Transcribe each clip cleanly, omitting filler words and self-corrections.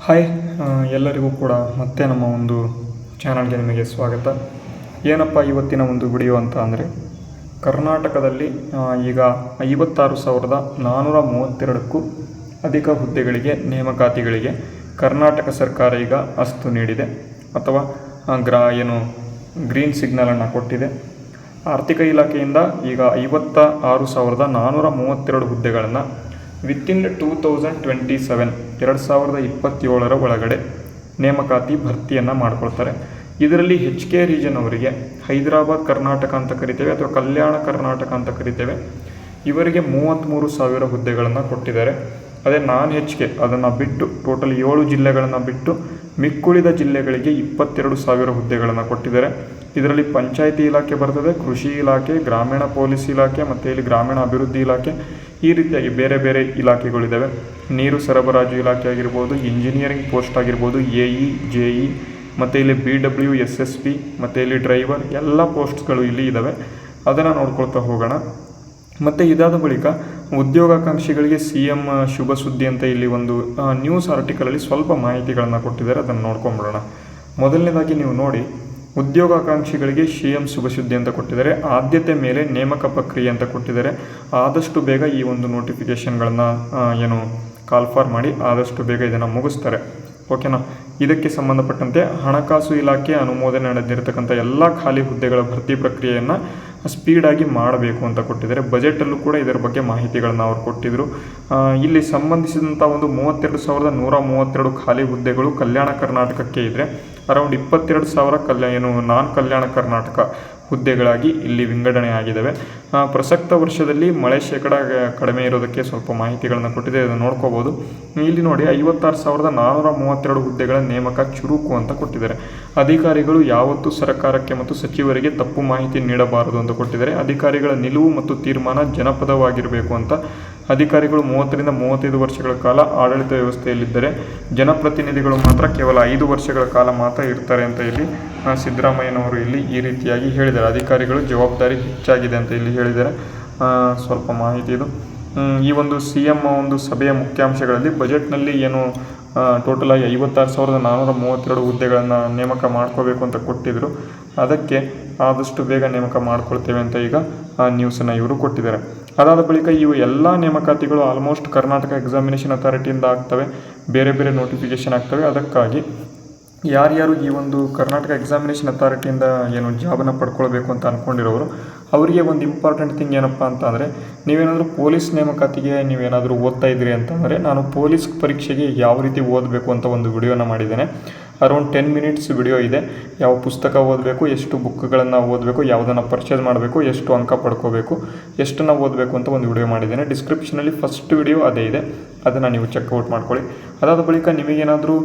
Hi, ಎಲ್ಲರಿಗೂ ಕೂಡ ಮತ್ತೆ ನಮ್ಮ ಒಂದು ಚಾನಲ್ಗೆ ನಿಮಗೆ ಸ್ವಾಗತ. ಏನಪ್ಪ ಇವತ್ತಿನ ಒಂದು ವಿಡಿಯೋ ಅಂತ ಅಂದರೆ, ಕರ್ನಾಟಕದಲ್ಲಿ ಈಗ 56,432ಕ್ಕೂ ಅಧಿಕ ಹುದ್ದೆಗಳಿಗೆ ನೇಮಕಾತಿಗಳಿಗೆ ಕರ್ನಾಟಕ ಸರ್ಕಾರ ಈಗ ಅಸ್ತು ನೀಡಿದೆ ಅಥವಾ ಗ್ರೀನ್ ಸಿಗ್ನಲನ್ನು ಕೊಟ್ಟಿದೆ. ಆರ್ಥಿಕ ಇಲಾಖೆಯಿಂದ ಈಗ 56,432 ಹುದ್ದೆಗಳನ್ನು ವಿತಿನ್ 2027 ಒಳಗಡೆ ನೇಮಕಾತಿ ಭರ್ತಿಯನ್ನು ಮಾಡ್ಕೊಳ್ತಾರೆ. ಇದರಲ್ಲಿ HK ರೀಜನ್ ಅವರಿಗೆ ಹೈದರಾಬಾದ್ ಕರ್ನಾಟಕ ಅಂತ ಕರಿತೇವೆ ಅಥವಾ ಕಲ್ಯಾಣ ಕರ್ನಾಟಕ ಅಂತ ಕರಿತೇವೆ. ಇವರಿಗೆ 33,000 ಹುದ್ದೆಗಳನ್ನು ಕೊಟ್ಟಿದ್ದಾರೆ. ಅದೇ ನಾನ್ HK ಅದನ್ನು ಬಿಟ್ಟು ಟೋಟಲ್ 7 ಜಿಲ್ಲೆಗಳನ್ನು ಬಿಟ್ಟು ಮಿಕ್ಕುಳಿದ ಜಿಲ್ಲೆಗಳಿಗೆ 22,000 ಹುದ್ದೆಗಳನ್ನು ಕೊಟ್ಟಿದ್ದಾರೆ. ಇದರಲ್ಲಿ ಪಂಚಾಯಿತಿ ಇಲಾಖೆ ಬರ್ತದೆ, ಕೃಷಿ ಇಲಾಖೆ, ಗ್ರಾಮೀಣ ಪೊಲೀಸ್ ಇಲಾಖೆ ಮತ್ತು ಇಲ್ಲಿ ಗ್ರಾಮೀಣ ಅಭಿವೃದ್ಧಿ ಇಲಾಖೆ, ಈ ರೀತಿಯಾಗಿ ಬೇರೆ ಬೇರೆ ಇಲಾಖೆಗಳಿದ್ದಾವೆ. ನೀರು ಸರಬರಾಜು ಇಲಾಖೆ ಆಗಿರ್ಬೋದು, ಇಂಜಿನಿಯರಿಂಗ್ ಪೋಸ್ಟ್ ಆಗಿರ್ಬೋದು, AE, JE ಮತ್ತು ಇಲ್ಲಿ BWSSB ಮತ್ತು ಇಲ್ಲಿ ಡ್ರೈವರ್ ಎಲ್ಲ ಪೋಸ್ಟ್ಗಳು ಇಲ್ಲಿ ಇದ್ದಾವೆ. ಅದನ್ನು ನೋಡ್ಕೊಳ್ತಾ ಹೋಗೋಣ. ಮತ್ತು ಇದಾದ ಬಳಿಕ ಉದ್ಯೋಗಾಕಾಂಕ್ಷಿಗಳಿಗೆ CM ಶುಭ ಸುದ್ದಿ ಅಂತ ಇಲ್ಲಿ ಒಂದು ನ್ಯೂಸ್ ಆರ್ಟಿಕಲಲ್ಲಿ ಸ್ವಲ್ಪ ಮಾಹಿತಿಗಳನ್ನು ಕೊಟ್ಟಿದ್ದಾರೆ. ಅದನ್ನು ನೋಡ್ಕೊಂಬಿಡೋಣ. ಮೊದಲನೇದಾಗಿ ನೀವು ನೋಡಿ, ಉದ್ಯೋಗಾಕಾಂಕ್ಷಿಗಳಿಗೆ CM ಶುಭ ಸುದ್ದಿ ಅಂತ ಕೊಟ್ಟಿದ್ದಾರೆ. ಆದ್ಯತೆ ಮೇಲೆ ನೇಮಕ ಪ್ರಕ್ರಿಯೆ ಅಂತ ಕೊಟ್ಟಿದ್ದಾರೆ. ಆದಷ್ಟು ಬೇಗ ಈ ಒಂದು ನೋಟಿಫಿಕೇಷನ್ಗಳನ್ನು ಕಾಲ್ಫಾರ್ ಮಾಡಿ ಆದಷ್ಟು ಬೇಗ ಇದನ್ನು ಮುಗಿಸ್ತಾರೆ. ಓಕೆನಾ. ಇದಕ್ಕೆ ಸಂಬಂಧಪಟ್ಟಂತೆ ಹಣಕಾಸು ಇಲಾಖೆ ಅನುಮೋದನೆ ನಡೆದಿರತಕ್ಕಂಥ ಎಲ್ಲ ಖಾಲಿ ಹುದ್ದೆಗಳ ಭರ್ತಿ ಪ್ರಕ್ರಿಯೆಯನ್ನು ಸ್ಪೀಡಾಗಿ ಮಾಡಬೇಕು ಅಂತ ಕೊಟ್ಟಿದ್ದಾರೆ. ಬಜೆಟಲ್ಲೂ ಕೂಡ ಇದರ ಬಗ್ಗೆ ಮಾಹಿತಿಗಳನ್ನು ಅವರು ಕೊಟ್ಟಿದ್ದರು. ಇಲ್ಲಿ ಸಂಬಂಧಿಸಿದಂಥ ಒಂದು 32,132 ಖಾಲಿ ಹುದ್ದೆಗಳು ಕಲ್ಯಾಣ ಕರ್ನಾಟಕಕ್ಕೆ ಇದ್ದರೆ ಅರೌಂಡ್ 22,000 ನಾನ್ ಕಲ್ಯಾಣ ಕರ್ನಾಟಕ ಹುದ್ದೆಗಳಾಗಿ ಇಲ್ಲಿ ವಿಂಗಡಣೆ ಆಗಿದ್ದಾವೆ. ಪ್ರಸಕ್ತ ವರ್ಷದಲ್ಲಿ ಮಳೆ ಶೇಕಡ ಕಡಿಮೆ ಇರೋದಕ್ಕೆ ಸ್ವಲ್ಪ ಮಾಹಿತಿಗಳನ್ನು ಕೊಟ್ಟಿದೆ, ಅದನ್ನು ನೋಡ್ಕೋಬೋದು. ಇಲ್ಲಿ ನೋಡಿ, 56,432 ಹುದ್ದೆಗಳ ನೇಮಕ ಚುರುಕು ಅಂತ ಕೊಟ್ಟಿದ್ದಾರೆ. ಅಧಿಕಾರಿಗಳು ಯಾವತ್ತೂ ಸರ್ಕಾರಕ್ಕೆ ಮತ್ತು ಸಚಿವರಿಗೆ ತಪ್ಪು ಮಾಹಿತಿ ನೀಡಬಾರದು ಅಂತ ಕೊಟ್ಟಿದ್ದಾರೆ. ಅಧಿಕಾರಿಗಳ ನಿಲುವು ಮತ್ತು ತೀರ್ಮಾನ ಜನಪದವಾಗಿರಬೇಕು ಅಂತ. ಅಧಿಕಾರಿಗಳು 30ರಿಂದ 35 ವರ್ಷಗಳ ಕಾಲ ಆಡಳಿತ ವ್ಯವಸ್ಥೆಯಲ್ಲಿದ್ದರೆ ಜನಪ್ರತಿನಿಧಿಗಳು ಮಾತ್ರ ಕೇವಲ 5 ವರ್ಷಗಳ ಕಾಲ ಮಾತ್ರ ಇರ್ತಾರೆ ಅಂತ ಇಲ್ಲಿ ಸಿದ್ದರಾಮಯ್ಯನವರು ಇಲ್ಲಿ ಈ ರೀತಿಯಾಗಿ ಹೇಳಿದ್ದಾರೆ. ಅಧಿಕಾರಿಗಳು ಜವಾಬ್ದಾರಿ ಹೆಚ್ಚಾಗಿದೆ ಅಂತ ಇಲ್ಲಿ ಹೇಳಿದ್ದಾರೆ. ಸ್ವಲ್ಪ ಮಾಹಿತಿ ಇದು. ಈ ಒಂದು CM ಒಂದು ಸಭೆಯ ಮುಖ್ಯಾಂಶಗಳಲ್ಲಿ ಬಜೆಟ್ನಲ್ಲಿ ಟೋಟಲಾಗಿ 56,432 ಹುದ್ದೆಗಳನ್ನು ನೇಮಕ ಮಾಡ್ಕೋಬೇಕು ಅಂತ ಕೊಟ್ಟಿದ್ದರು. ಅದಕ್ಕೆ ಆದಷ್ಟು ಬೇಗ ನೇಮಕ ಮಾಡ್ಕೊಳ್ತೇವೆ ಅಂತ ಈಗ ನ್ಯೂಸನ್ನು ಇವರು ಕೊಟ್ಟಿದ್ದಾರೆ. ಅದಾದ ಬಳಿಕ ಇವು ಎಲ್ಲ ನೇಮಕಾತಿಗಳು ಆಲ್ಮೋಸ್ಟ್ ಕರ್ನಾಟಕ ಎಕ್ಸಾಮಿನೇಷನ್ ಅಥಾರಿಟಿಯಿಂದ ಆಗ್ತವೆ, ಬೇರೆ ಬೇರೆ ನೋಟಿಫಿಕೇಷನ್ ಆಗ್ತವೆ. ಅದಕ್ಕಾಗಿ ಯಾರ್ಯಾರು ಈ ಒಂದು ಕರ್ನಾಟಕ ಎಕ್ಸಾಮಿನೇಷನ್ ಅಥಾರಿಟಿಯಿಂದ ಜಾಬನ್ನು ಪಡ್ಕೊಳ್ಬೇಕು ಅಂತ ಅಂದ್ಕೊಂಡಿರೋರು ಅವರಿಗೆ ಒಂದು ಇಂಪಾರ್ಟೆಂಟ್ ಥಿಂಗ್ ಏನಪ್ಪ ಅಂತ ಅಂದರೆ, ನೀವೇನಾದರೂ ಪೊಲೀಸ್ ನೇಮಕಾತಿಗೆ ನೀವೇನಾದರೂ ಓದ್ತಾ ಇದ್ದೀರಿ ಅಂತಂದರೆ, ನಾನು ಪೊಲೀಸ್ ಪರೀಕ್ಷೆಗೆ ಯಾವ ರೀತಿ ಓದಬೇಕು ಅಂತ ಒಂದು ವಿಡಿಯೋನ ಮಾಡಿದ್ದೇನೆ. ಅರೌಂಡ್ 10 ಮಿನಿಟ್ಸ್ ವಿಡಿಯೋ ಇದೆ. ಯಾವ ಪುಸ್ತಕ ಓದಬೇಕು, ಎಷ್ಟು ಬುಕ್ಗಳನ್ನು ಓದಬೇಕು, ಯಾವುದನ್ನು ಪರ್ಚೇಸ್ ಮಾಡಬೇಕು, ಎಷ್ಟು ಅಂಕ ಪಡ್ಕೋಬೇಕು, ಎಷ್ಟನ್ನು ಓದಬೇಕು ಅಂತ ಒಂದು ವಿಡಿಯೋ ಮಾಡಿದ್ದೇನೆ. ಡಿಸ್ಕ್ರಿಪ್ಷನಲ್ಲಿ ಫಸ್ಟ್ ವಿಡಿಯೋ ಅದೇ ಇದೆ, ಅದನ್ನು ನೀವು ಚೆಕ್ಔಟ್ ಮಾಡ್ಕೊಳ್ಳಿ. ಅದಾದ ಬಳಿಕ ನಿಮಗೇನಾದರೂ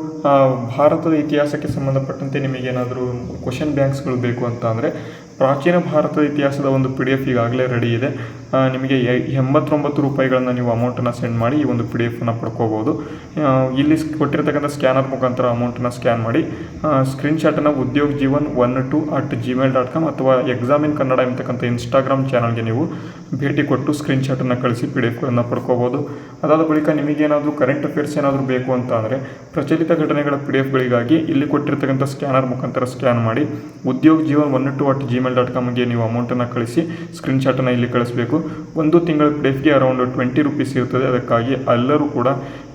ಭಾರತದ ಇತಿಹಾಸಕ್ಕೆ ಸಂಬಂಧಪಟ್ಟಂತೆ ನಿಮಗೇನಾದರೂ ಕ್ವಶನ್ ಬ್ಯಾಂಕ್ಸ್ಗಳು ಬೇಕು ಅಂತ ಅಂದರೆ, ಪ್ರಾಚೀನ ಭಾರತದ ಇತಿಹಾಸದ ಒಂದು PDF ಈಗಾಗಲೇ ರೆಡಿ ಇದೆ. ನಿಮಗೆ 89 ರೂಪಾಯಿಗಳನ್ನು ನೀವು ಅಮೌಂಟನ್ನು ಸೆಂಡ್ ಮಾಡಿ ಈ ಒಂದು PDF ಪಡ್ಕೋಬೋದು. ಇಲ್ಲಿ ಕೊಟ್ಟಿರ್ತಕ್ಕಂಥ ಸ್ಕ್ಯಾನರ್ ಮುಖಾಂತರ ಅಮೌಂಟನ್ನು ಸ್ಕ್ಯಾನ್ ಮಾಡಿ ಸ್ಕ್ರೀನ್ಶಾಟನ್ನು udyogjeevan12@gmail.com ಅಥವಾ ಎಕ್ಸಾಮಿನ್ ಕನ್ನಡ ಎಂಬತಕ್ಕಂಥ ಇನ್ಸ್ಟಾಗ್ರಾಮ್ ಚಾನಲ್ಗೆ ನೀವು ಭೇಟಿ ಕೊಟ್ಟು ಸ್ಕ್ರೀನ್ಶಾಟನ್ನು ಕಳಿಸಿ PDF ಪಡ್ಕೋಬೋದು. ಅದಾದ ಬಳಿಕ ನಿಮಗೇನಾದರೂ ಕರೆಂಟ್ ಅಫೇರ್ಸ್ ಏನಾದರೂ ಬೇಕು ಅಂತ ಅಂದರೆ, ಪ್ರಚಲಿತ ಘಟನೆಗಳ PDFಗಳಿಗಾಗಿ ಇಲ್ಲಿ ಕೊಟ್ಟಿರ್ತಕ್ಕಂಥ ಸ್ಕ್ಯಾನರ್ ಮುಖಾಂತರ ಸ್ಕ್ಯಾನ್ ಮಾಡಿ udyogjeevan12@gmail.comಗೆ ನೀವು ಅಮೌಂಟನ್ನು ಕಳಿಸಿ ಸ್ಕ್ರೀನ್ಶಾಟನ್ನು ಇಲ್ಲಿ ಕಳಿಸಬೇಕು. ಒಂದು ತಿಂಗಳ PDFಗೆ ಅರೌಂಡ್ 20 ರೂಪೀಸ್ ಇರ್ತದೆ. ಅದಕ್ಕಾಗಿ ಎಲ್ಲರೂ ಕೂಡ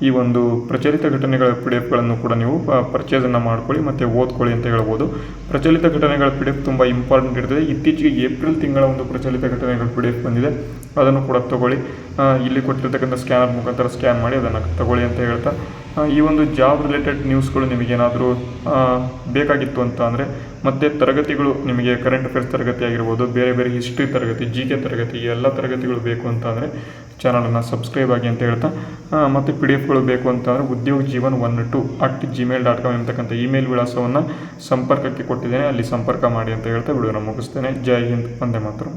ಈ ಒಂದು ಪ್ರಚಲಿತ ಘಟನೆಗಳ PDFಗಳನ್ನು ಕೂಡ ನೀವು ಪರ್ಚೇಸನ್ನು ಮಾಡ್ಕೊಳ್ಳಿ ಮತ್ತು ಓದ್ಕೊಳ್ಳಿ ಅಂತ ಹೇಳ್ಬೋದು. ಪ್ರಚಲಿತ ಘಟನೆಗಳ PDF ತುಂಬ ಇಂಪಾರ್ಟೆಂಟ್ ಇರ್ತದೆ. ಇತ್ತೀಚೆಗೆ ಏಪ್ರಿಲ್ ತಿಂಗಳ ಒಂದು ಪ್ರಚಲಿತ ಘಟನೆಗಳ PDF ಬಂದಿದೆ, ಅದನ್ನು ಕೂಡ ತಗೊಳ್ಳಿ. ಇಲ್ಲಿ ಕೊಟ್ಟಿರ್ತಕ್ಕಂಥ ಸ್ಕ್ಯಾನರ್ ಮುಖಾಂತರ ಸ್ಕ್ಯಾನ್ ಮಾಡಿ ಅದನ್ನು ತಗೊಳ್ಳಿ ಅಂತ ಹೇಳ್ತಾ, ಈ ಒಂದು ಜಾಬ್ ರಿಲೇಟೆಡ್ ನ್ಯೂಸ್ಗಳು ನಿಮಗೇನಾದರೂ ಬೇಕಾಗಿತ್ತು ಅಂತ ಅಂದರೆ, ಮತ್ತು ತರಗತಿಗಳು ನಿಮಗೆ ಕರೆಂಟ್ ಅಫೇರ್ಸ್ ತರಗತಿ ಆಗಿರ್ಬೋದು, ಬೇರೆ ಬೇರೆ ಹಿಸ್ಟ್ರಿ ತರಗತಿ, GK ತರಗತಿ, ಎಲ್ಲ ತರಗತಿಗಳು ಬೇಕು ಅಂತ ಅಂದರೆ ಚಾನಲನ್ನು ಸಬ್ಸ್ಕ್ರೈಬ್ ಆಗಿ ಅಂತ ಹೇಳ್ತಾ, ಮತ್ತು PDFಗಳು ಬೇಕು ಅಂತ ಅಂದರೆ udyogjeevan12@gmail.com ಎಂಬತಕ್ಕಂಥ ಇಮೇಲ್ ವಿಳಾಸವನ್ನು ಸಂಪರ್ಕಕ್ಕೆ ಕೊಟ್ಟಿದ್ದೇನೆ, ಅಲ್ಲಿ ಸಂಪರ್ಕ ಮಾಡಿ ಅಂತ ಹೇಳ್ತಾ ವಿಡಿಯೋನ ಮುಗಿಸ್ತೇನೆ. ಜೈ ಹಿಂದ್, ವಂದೇ ಮಾತರಂ.